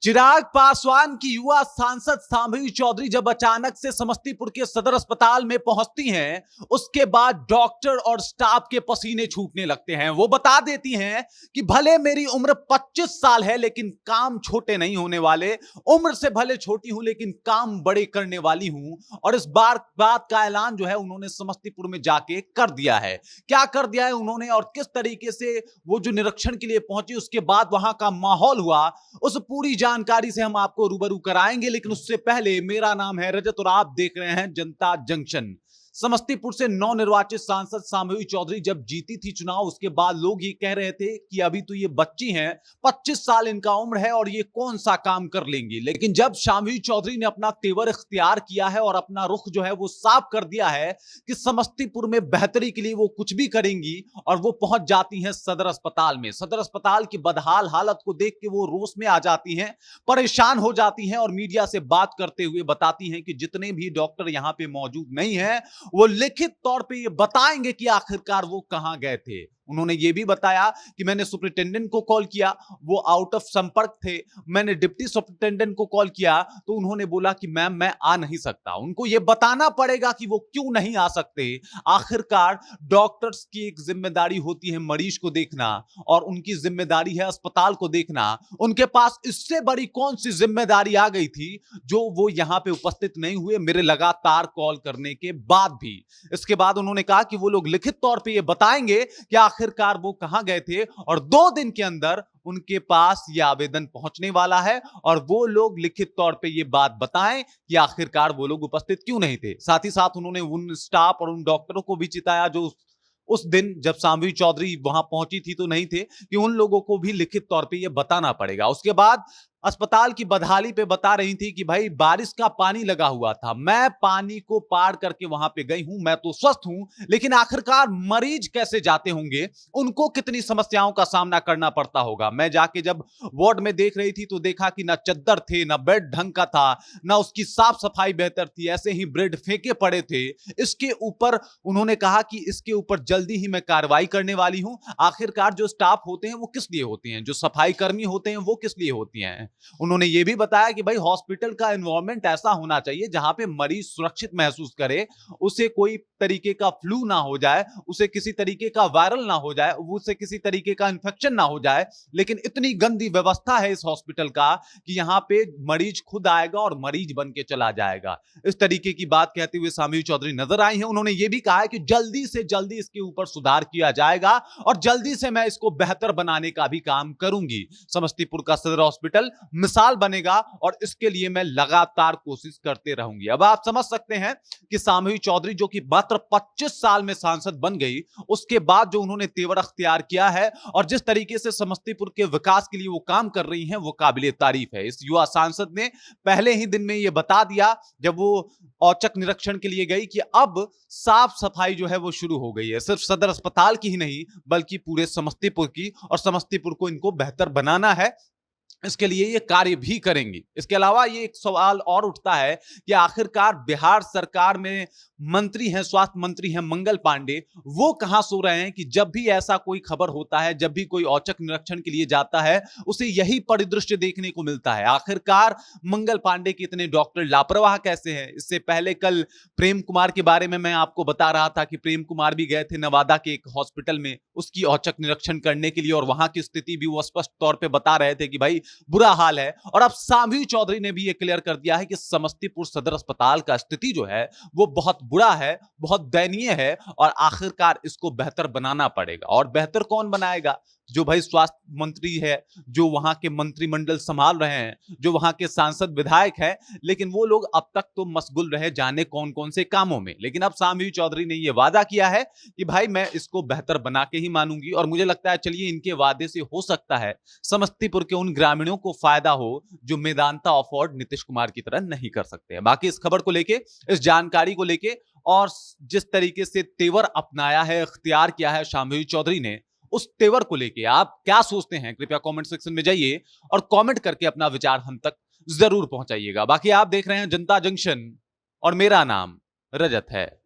चिराग पासवान की युवा सांसद शांभवी चौधरी जब अचानक से समस्तीपुर के सदर अस्पताल में पहुंचती हैं, उसके बाद डॉक्टर और स्टाफ के पसीने छूटने लगते हैं। वो बता देती हैं कि भले मेरी उम्र 25 साल है, लेकिन काम छोटे नहीं होने वाले। उम्र से भले छोटी हूं, लेकिन काम बड़े करने वाली हूं। और इस बार बात का ऐलान जो है उन्होंने समस्तीपुर में जाके कर दिया है। क्या कर दिया है उन्होंने और किस तरीके से वो जो निरीक्षण के लिए पहुंची, उसके बाद वहां का माहौल हुआ, उस पूरी जानकारी से हम आपको रूबरू कराएंगे। लेकिन उससे पहले, मेरा नाम है रजत और आप देख रहे हैं जनता जंक्शन। समस्तीपुर से नवनिर्वाचित सांसद शांभवी चौधरी जब जीती थी चुनाव, उसके बाद लोग ये कह रहे थे कि अभी तो ये बच्ची हैं, 25 साल इनका उम्र है और ये कौन सा काम कर लेंगी। लेकिन जब शांभवी चौधरी ने अपना तेवर इख्तियार किया है और अपना रुख जो है वो साफ कर दिया है कि समस्तीपुर में बेहतरी के लिए वो कुछ भी करेंगी, और वो पहुंच जाती हैं सदर अस्पताल में। सदर अस्पताल की बदहाल हालत को देख के वो रोष में आ जाती हैं, परेशान हो जाती हैं और मीडिया से बात करते हुए बताती हैं कि जितने भी डॉक्टर यहां पे मौजूद नहीं है, वो लिखित तौर पे ये बताएंगे कि आखिरकार वो कहां गए थे। उन्होंने ये भी बताया कि मैंने सुपरिटेंडेंट को कॉल किया, वो आउट ऑफ संपर्क थे। मैंने डिप्टी सुपरिटेंडेंट को कॉल किया तो उन्होंने बोला कि मैम मैं आ नहीं सकता। उनको ये बताना पड़ेगा कि वो क्यों नहीं आ सकते। आखिरकार डॉक्टर्स की एक जिम्मेदारी होती है मरीज को देखना, और उनकी जिम्मेदारी है अस्पताल को देखना। उनके पास इससे बड़ी कौन सी जिम्मेदारी आ गई थी जो वो यहां पे उपस्थित नहीं हुए, मेरे लगातार कॉल करने के बाद भी। इसके बाद उन्होंने कहा कि वो लोग लिखित तौर पे ये बताएंगे कि आखिरकार वो कहां गए थे, और 2 दिन के अंदर उनके पास यह आवेदन पहुंचने वाला है और वो लोग लिखित तौर पे ये बात बताएं कि आखिरकार वो लोग उपस्थित क्यों नहीं थे। साथ ही साथ उन्होंने उन स्टाफ और उन डॉक्टरों को भी चिताया जो उस दिन जब शांभवी चौधरी वहां पहुंची थी तो नहीं थे, कि उन लोगों को भी लिखित तौर पे ये बताना पड़ेगा। उसके बाद अस्पताल की बदहाली पे बता रही थी कि भाई बारिश का पानी लगा हुआ था, मैं पानी को पार करके वहां पे गई हूं, मैं तो स्वस्थ हूं, लेकिन आखिरकार मरीज कैसे जाते होंगे, उनको कितनी समस्याओं का सामना करना पड़ता होगा। मैं जाके जब वार्ड में देख रही थी तो देखा कि ना चद्दर थे, ना बेड ढंग का था, ना उसकी साफ सफाई बेहतर थी, ऐसे ही बेड फेंके पड़े थे। इसके ऊपर उन्होंने कहा कि इसके ऊपर जल्दी ही मैं कार्रवाई करने वाली हूं। आखिरकार जो स्टाफ होते हैं वो किस लिए होते हैं, जो सफाई कर्मी होते हैं वो किस लिए होती हैं। उन्होंने यह भी बताया कि भाई हॉस्पिटल का एनवायरनमेंट ऐसा होना चाहिए जहां पे मरीज सुरक्षित महसूस करे, उसे कोई तरीके का फ्लू ना हो जाए, उसे किसी तरीके का वायरल ना हो जाए, उसे किसी तरीके का इंफेक्शन ना हो जाए। लेकिन इतनी गंदी व्यवस्था है इस हॉस्पिटल का कि यहां पे मरीज खुद आएगा और मरीज बन के चला जाएगा। इस तरीके की बात कहते हुए शांभवी चौधरी नजर आई हैं। उन्होंने यह भी कहा है कि जल्दी से जल्दी इसके ऊपर सुधार किया जाएगा और जल्दी से मैं इसको बेहतर बनाने का भी काम करूंगी। समस्तीपुर का सदर हॉस्पिटल मिसाल बनेगा और इसके लिए मैं लगातार कोशिश करते रहूंगी। अब आप समझ सकते हैं कि शांभवी चौधरी जो कि मात्र 25 साल में सांसद बन गई, उसके बाद जो उन्होंने तेवर अख्तियार किया है और जिस तरीके से समस्तीपुर के विकास के लिए वो काम कर रही हैं, वो काबिले तारीफ है। इस युवा सांसद ने पहले ही दिन में ये बता दिया जब वो औचक निरीक्षण के लिए गई कि अब साफ सफाई जो है वो शुरू हो गई है, सिर्फ सदर अस्पताल की ही नहीं बल्कि पूरे समस्तीपुर की, और समस्तीपुर को इनको बेहतर बनाना है, इसके लिए ये कार्य भी करेंगी। इसके अलावा ये एक सवाल और उठता है कि आखिरकार बिहार सरकार में मंत्री हैं, स्वास्थ्य मंत्री हैं मंगल पांडे, वो कहां सो रहे हैं कि जब भी ऐसा कोई खबर होता है, जब भी कोई औचक निरीक्षण के लिए जाता है, उसे यही परिदृश्य देखने को मिलता है। आखिरकार मंगल पांडे के इतने डॉक्टर लापरवाह कैसे हैं। इससे पहले कल प्रेम कुमार के बारे में मैं आपको बता रहा था कि प्रेम कुमार भी गए थे नवादा के एक हॉस्पिटल में उसकी औचक निरीक्षण करने के लिए, और वहां की स्थिति भी वो स्पष्ट तौर पर बता रहे थे कि भाई बुरा हाल है। और अब शांभवी चौधरी ने भी यह क्लियर कर दिया है कि समस्तीपुर सदर अस्पताल का स्थिति जो है वो बहुत बुरा है, बहुत दयनीय है, और आखिरकार इसको बेहतर बनाना पड़ेगा। और बेहतर कौन बनाएगा? जो भाई स्वास्थ्य मंत्री है, जो वहां के मंत्रिमंडल संभाल रहे हैं, जो वहां के सांसद विधायक हैं, लेकिन वो लोग अब तक तो मशगूल रहे जाने कौन कौन से कामों में। लेकिन अब शांभवी चौधरी ने यह वादा किया है कि भाई मैं इसको बेहतर बना के ही मानूंगी, और मुझे लगता है चलिए इनके वादे से हो सकता है समस्तीपुर के उन ग्रामीणों को फायदा हो जो मेदांता अफोर्ड नीतीश कुमार की तरह नहीं कर सकते हैं। बाकी इस खबर को लेके, इस जानकारी को लेके और जिस तरीके से तेवर अपनाया है, इख्तियार किया है शांभवी चौधरी ने, उस तेवर को लेके आप क्या सोचते हैं? कृपया कमेंट सेक्शन में जाइए और कमेंट करके अपना विचार हम तक जरूर पहुंचाइएगा। बाकी आप देख रहे हैं जनता जंक्शन और मेरा नाम रजत है।